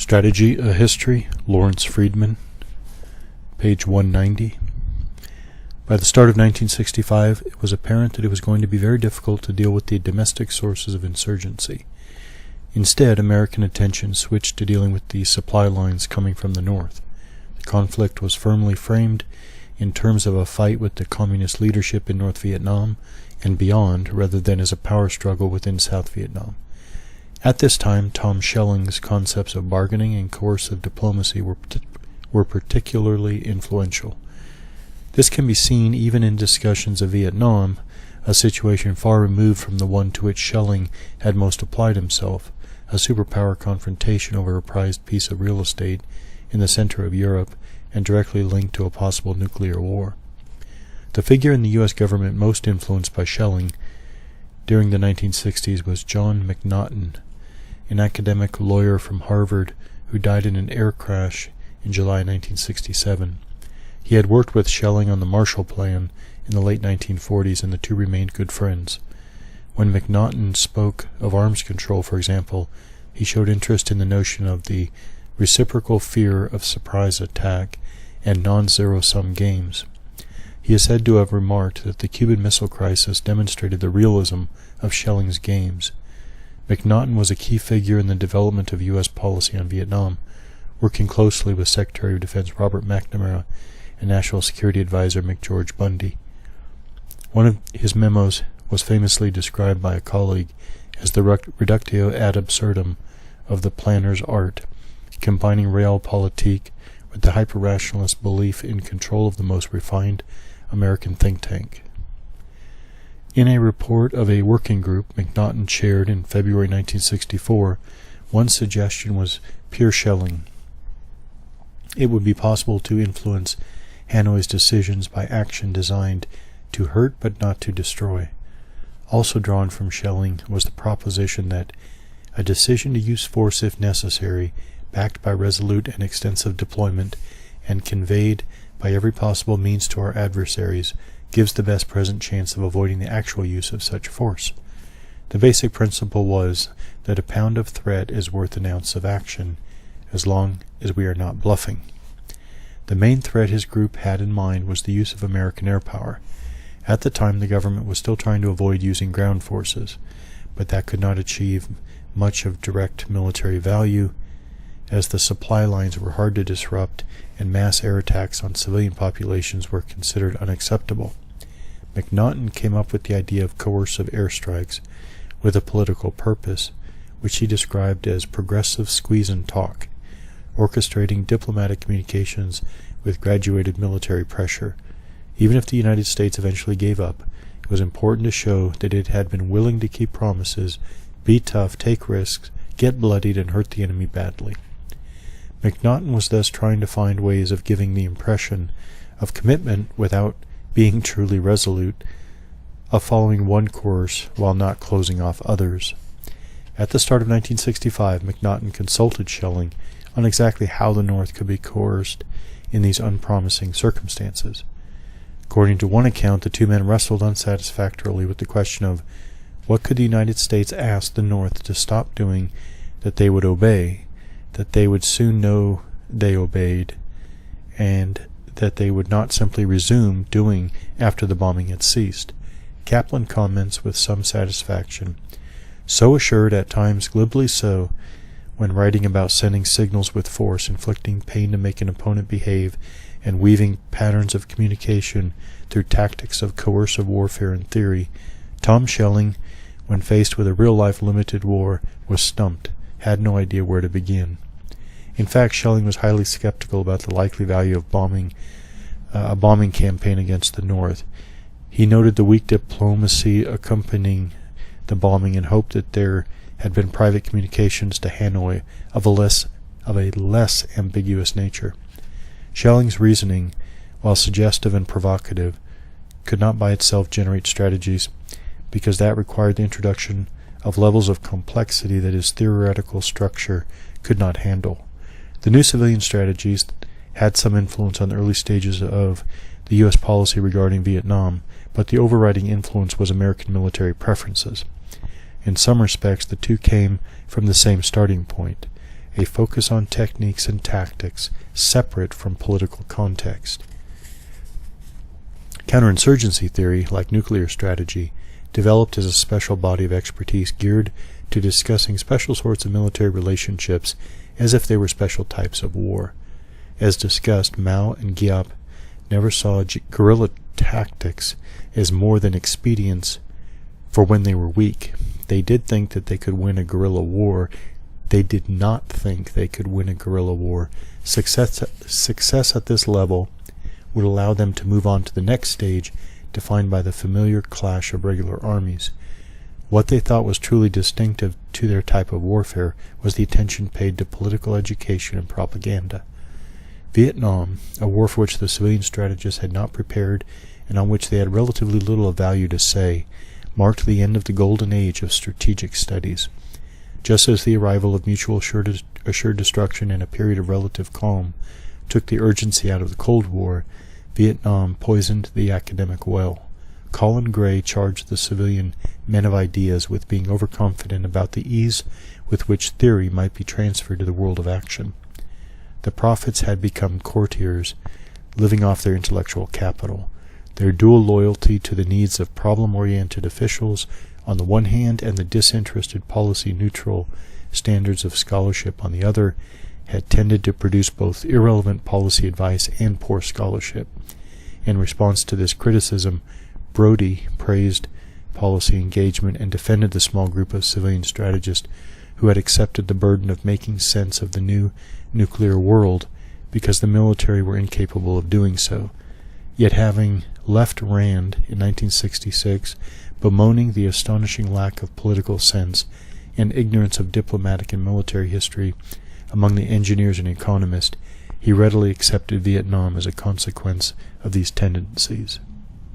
Strategy, A History, Lawrence Friedman, page 190. By the start of 1965, it was apparent that it was going to be very difficult to deal with the domestic sources of insurgency. Instead, American attention switched to dealing with the supply lines coming from the north. The conflict was firmly framed in terms of a fight with the communist leadership in North Vietnam and beyond, rather than as a power struggle within South Vietnam. At this time, Tom Schelling's concepts of bargaining and coercive diplomacy were particularly influential. This can be seen even in discussions of Vietnam, a situation far removed from the one to which Schelling had most applied himself, a superpower confrontation over a prized piece of real estate in the center of Europe and directly linked to a possible nuclear war. The figure in the U.S. government most influenced by Schelling during the 1960s was John McNaughton, an academic lawyer from Harvard who died in an air crash in July 1967. He had worked with Schelling on the Marshall Plan in the late 1940s, and the two remained good friends. When McNaughton spoke of arms control, for example, he showed interest in the notion of the reciprocal fear of surprise attack and non-zero-sum games. He is said to have remarked that the Cuban Missile Crisis demonstrated the realism of Schelling's games. McNaughton was a key figure in the development of U.S. policy on Vietnam, working closely with Secretary of Defense Robert McNamara and National Security Advisor McGeorge Bundy. One of his memos was famously described by a colleague as the reductio ad absurdum of the planner's art, combining realpolitik with the hyper-rationalist belief in control of the most refined American think tank. In a report of a working group McNaughton chaired in February 1964, one suggestion was pure Schelling. It would be possible to influence Hanoi's decisions by action designed to hurt but not to destroy. Also drawn from Schelling was the proposition that a decision to use force if necessary, backed by resolute and extensive deployment, and conveyed by every possible means to our adversaries, gives the best present chance of avoiding the actual use of such force. The basic principle was that a pound of threat is worth an ounce of action, as long as we are not bluffing. The main threat his group had in mind was the use of American air power. At the time, the government was still trying to avoid using ground forces, but that could not achieve much of direct military value, as the supply lines were hard to disrupt and mass air attacks on civilian populations were considered unacceptable. McNaughton came up with the idea of coercive airstrikes with a political purpose, which he described as progressive squeeze and talk, orchestrating diplomatic communications with graduated military pressure. Even if the United States eventually gave up, it was important to show that it had been willing to keep promises, be tough, take risks, get bloodied, and hurt the enemy badly. McNaughton was thus trying to find ways of giving the impression of commitment without being truly resolute, of following one course while not closing off others. At the start of 1965, McNaughton consulted Schelling on exactly how the North could be coerced in these unpromising circumstances. According to one account, the two men wrestled unsatisfactorily with the question of what could the United States ask the North to stop doing that they would obey, that they would soon know they obeyed, and that they would not simply resume doing after the bombing had ceased. Kaplan comments with some satisfaction, so assured, at times glibly so, when writing about sending signals with force, inflicting pain to make an opponent behave, and weaving patterns of communication through tactics of coercive warfare in theory, Tom Schelling, when faced with a real-life limited war, was stumped, had no idea where to begin. In fact, Schelling was highly skeptical about the likely value of a bombing campaign against the North. He noted the weak diplomacy accompanying the bombing and hoped that there had been private communications to Hanoi of a less ambiguous nature. Schelling's reasoning, while suggestive and provocative, could not by itself generate strategies, because that required the introduction of levels of complexity that his theoretical structure could not handle. The new civilian strategies had some influence on the early stages of the U.S. policy regarding Vietnam, but the overriding influence was American military preferences. In some respects, the two came from the same starting point. a focus on techniques and tactics separate from political context. Counterinsurgency theory, like nuclear strategy, developed as a special body of expertise geared to discussing special sorts of military relationships as if they were special types of war. As discussed, Mao and Giap never saw guerrilla tactics as more than expedients for when they were weak. They did think that they could win a guerrilla war. They did not think they could win a guerrilla war. Success at this level would allow them to move on to the next stage, defined by the familiar clash of regular armies. What they thought was truly distinctive to their type of warfare was the attention paid to political education and propaganda. Vietnam, a war for which the civilian strategists had not prepared and on which they had relatively little of value to say, marked the end of the golden age of strategic studies. Just as the arrival of mutual assured destruction and a period of relative calm took the urgency out of the Cold War, Vietnam poisoned the academic well. Colin Gray charged the civilian men of ideas with being overconfident about the ease with which theory might be transferred to the world of action. The prophets had become courtiers, living off their intellectual capital. Their dual loyalty to the needs of problem-oriented officials on the one hand and the disinterested policy-neutral standards of scholarship on the other had tended to produce both irrelevant policy advice and poor scholarship. In response to this criticism, Brodie praised policy engagement and defended the small group of civilian strategists who had accepted the burden of making sense of the new nuclear world because the military were incapable of doing so. Yet having left Rand in 1966, bemoaning the astonishing lack of political sense and ignorance of diplomatic and military history among the engineers and economists, he readily accepted Vietnam as a consequence of these tendencies.